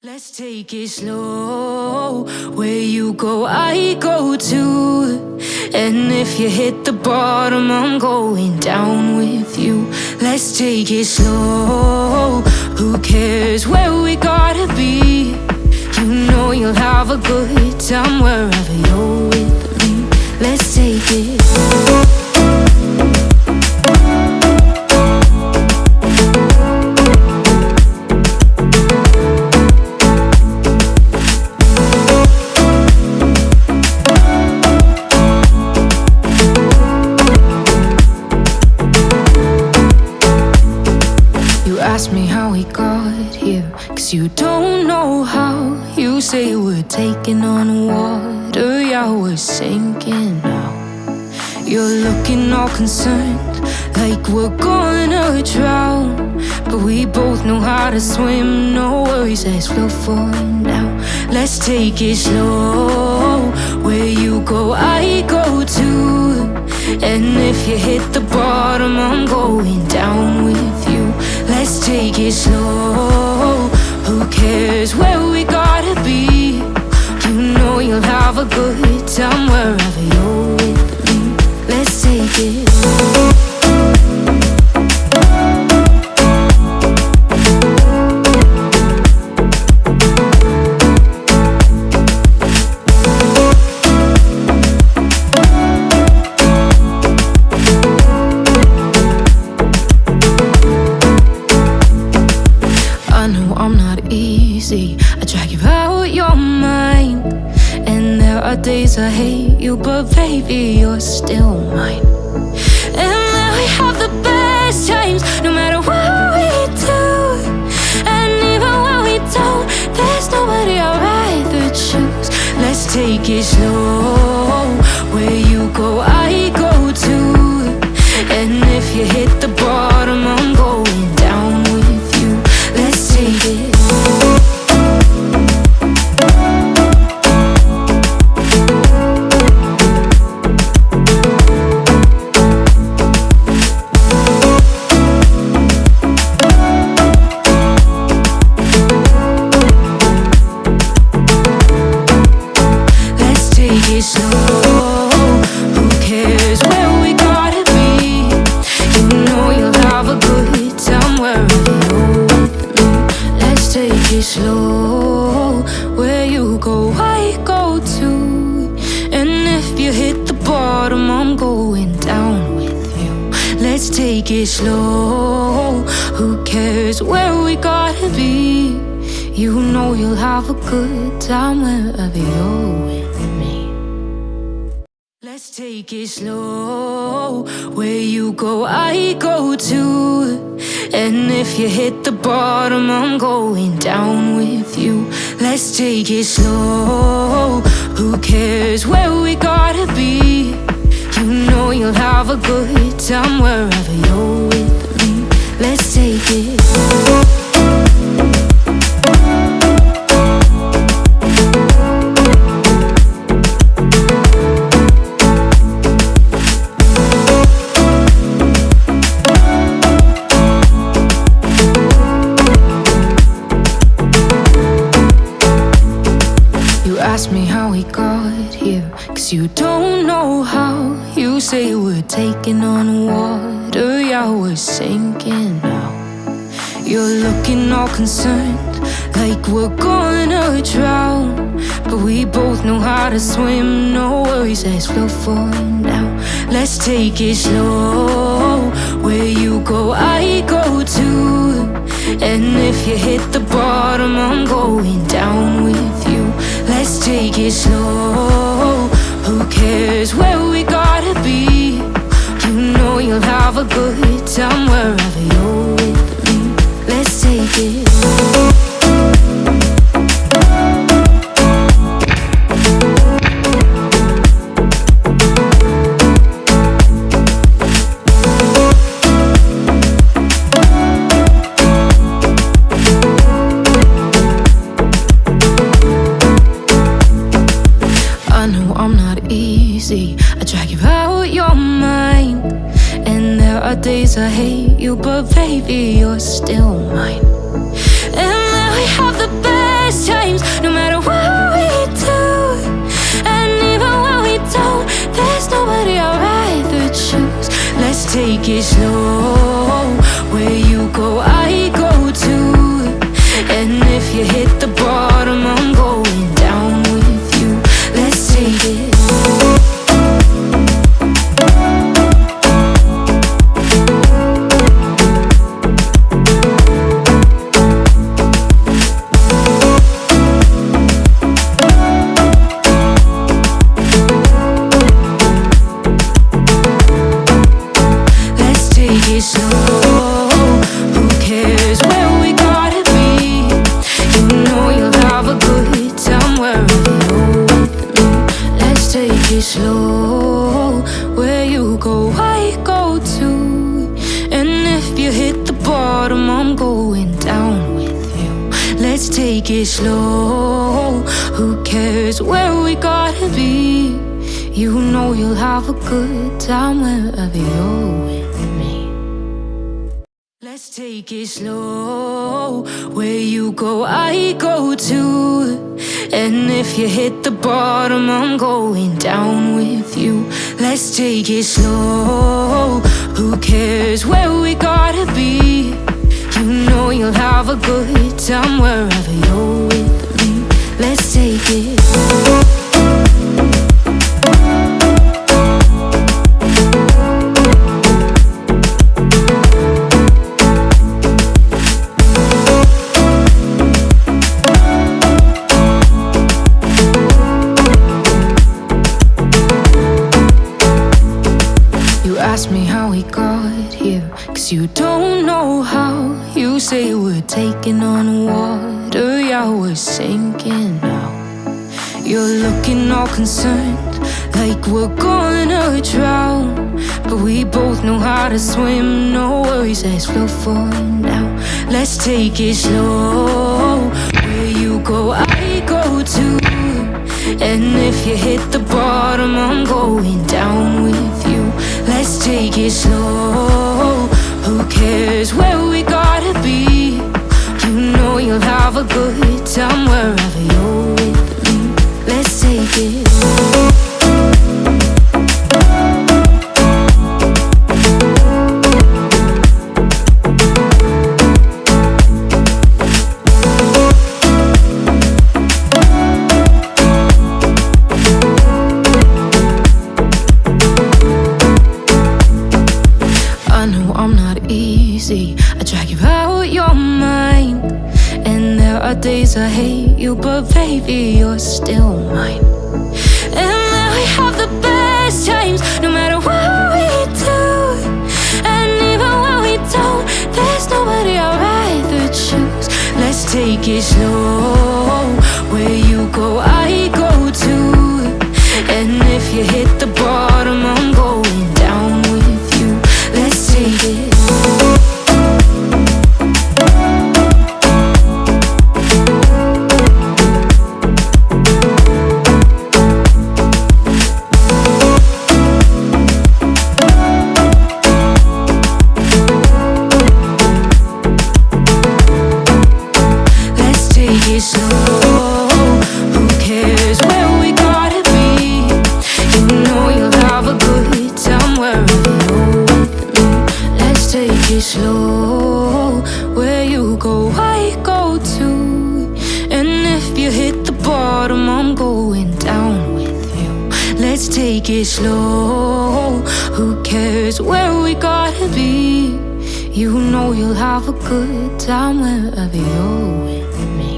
Let's take it slow. Where you go, I go too. And if you hit the bottom, I'm going down with you. Let's take it slow. Who cares where we gotta be? You know you'll have a good time wherever you're with me. Let's take it. Ask me how we got here, 'cause you don't know how. You say we're taking on water, yeah, we're sinking now. You're looking all concerned, like we're gonna drown. But we both know how to swim, no worries, let's flow for now. Let's take it slow. Where you go, I go too. And if you hit the bottom, I'm going down with you. Let's take it slow. Who cares where we gotta be? You know you'll have a good time wherever you're with me. Let's take it. I drag you out your mind. And there are days I hate you, but baby, you're still mine. And then we have the best times, no matter what we do. And even when we don't, there's nobody I'd rather choose. Let's take it slow. Where you go, I go too. And if you hit the bottom, I'm going down with you. Let's take it. Slow, where you go, I go too. And if you hit the bottom, I'm going down with you. Let's take it slow. Who cares where we gotta be? You know you'll have a good time wherever you're with me. Let's take it slow. Where you go, I go too. And if you hit the bottom, I'm going down with you. Let's take it slow. Who cares where we gotta be? You know you'll have a good time wherever you're with me. Let's take it. Ask me how we got here, 'cause you don't know how. You say we're taking on water, yeah, we're sinking now. You're looking all concerned, like we're gonna drown. But we both know how to swim, no worries, let's flow for now. Let's take it slow. Where you go, I go too. And if you hit the bottom, I'm going down with you. Let's take it slow. Who cares where we gotta be? You know you'll have a good time wherever you're with me. Let's take it. I drag you out your mind. And there are days I hate you, but baby, you're still mine. And then we have the best take it slow. Who cares where we gotta be? You know you'll have a good time wherever you're with me. Let's take it slow. Where you go, I go too. And if you hit the bottom, I'm going down with you. Let's take it slow. Who cares where we gotta be? You know you'll have a good time wherever you're with me. Let's take it. Ask me how we got here, 'cause you don't know how. You say we're taking on water, yeah, we're sinking now. You're looking all concerned, like we're gonna drown. But we both know how to swim, no worries, let's flow for now. Let's take it slow. Where you go, I go too. And if you hit the bottom, I'm going down with you. Let's take it slow. Who cares where we gotta be? You know you'll have a good time wherever you're with me. Let's take it. I drag you out your mind, and there are days I hate you, but baby, you're still mine. And then we have the best times, no matter what we do. And even when we don't, there's nobody I'd rather choose. Let's take it slow. Where you go, I go too. And if you hit the bottom, I'm going down with you. Let's take it. Slow, where you go, I go too. And if you hit the bottom, I'm going down with you. Let's take it slow. Who cares where we gotta be? You know you'll have a good time wherever you're with me.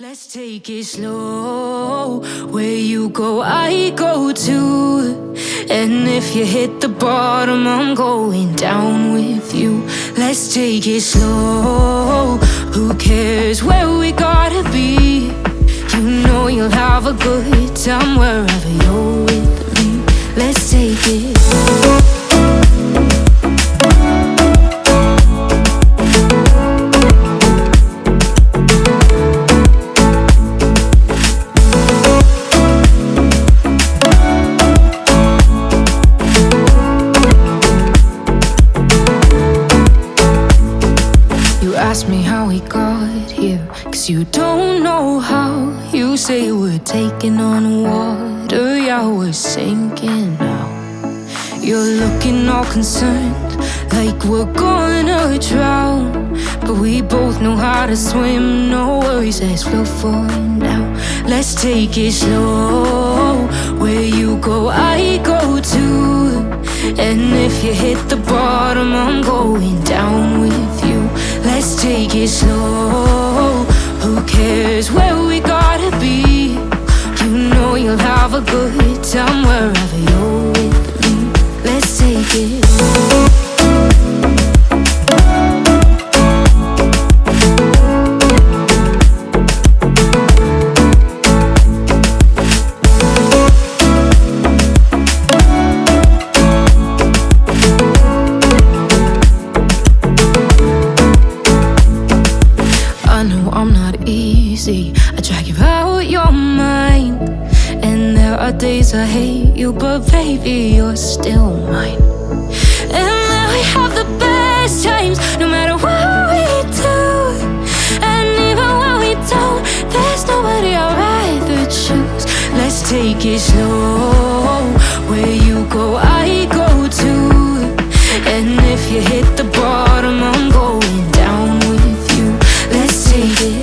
Let's take it slow. Where you go, I go too. And if you hit the bottom, I'm going down with you. Let's take it slow. Who cares where we gotta be? You know you'll have a good time wherever you're with me. Let's take it. Ask me how we got here, 'cause you don't know how. You say we're taking on water, yeah, we're sinking now. You're looking all concerned, like we're gonna drown. But we both know how to swim, no worries, let's flow for now. Let's take it slow. Where you go, I go too. And if you hit the bottom, I'm going down with you. Let's take it slow. Who cares where we gotta be? You know you'll have a good time wherever you're with me. Let's take it. I'm not easy. I drag you out your mind, and there are days I hate you, but baby, you're still mine. And then we have the best times, no matter what we do. And even when we don't, there's nobody I'd rather choose. Let's take it slow. Where you go, I go too. And if you hit the bottom, I'm going down with you. Let's take it.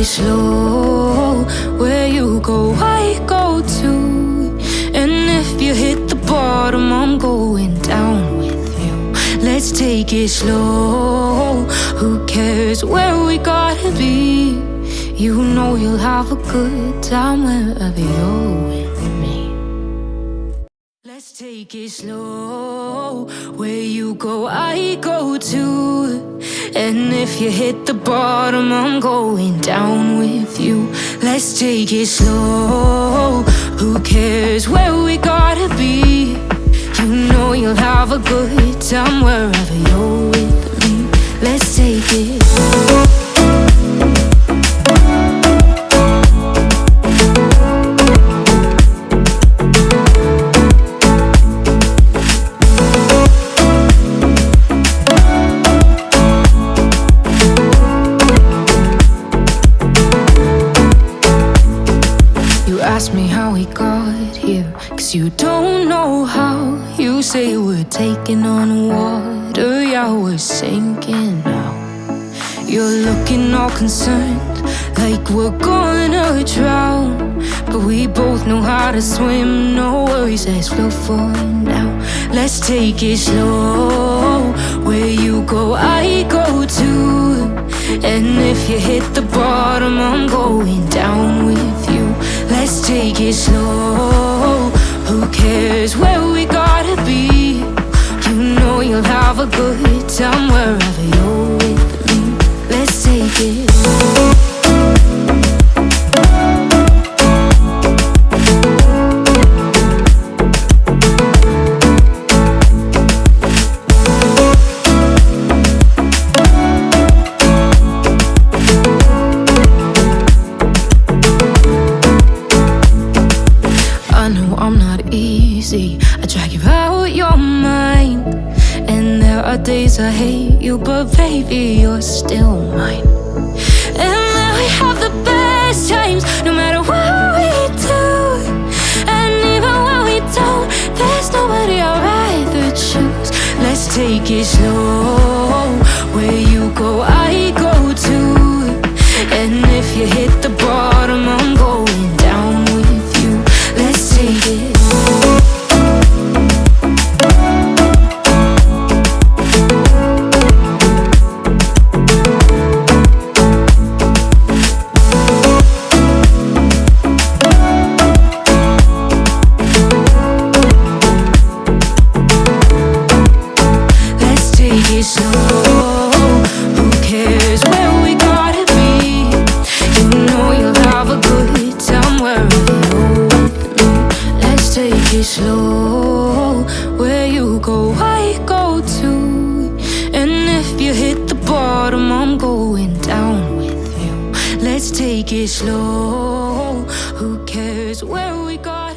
Slow, where you go, I go too. And if you hit the bottom, I'm going down with you. Let's take it slow. Who cares where we gotta be? You know you'll have a good time wherever you're with me. Let's take it slow. Where you go, I go too. And if you hit the bottom, I'm going down with you. Let's take it slow. Who cares where we gotta be? You know you'll have a good time wherever you're with me. Let's take it. Ask me how we got here, 'cause you don't know how. You say we're taking on water, yeah, we're sinking now. You're looking all concerned, like we're gonna drown. But we both know how to swim, no worries, let's float for now. Let's take it slow. Where you go, I go too. And if you hit the bottom, I'm going down with you. Let's take it slow. Who cares where we gotta be? You know you'll have a good time wherever you're with me. Let's take it. I drag you out your mind, and there are days I hate you, but baby, you're still mine. And then we have the best times, no matter what we do. And even when we don't, there's nobody I'd rather choose. Let's take it slow. Where you go, I go too. And if you hit the bottom, I'm going down with you. Let's take it. Slow, where you go, I go too. And if you hit the bottom, I'm going down with you. Let's take it slow. Who cares where we got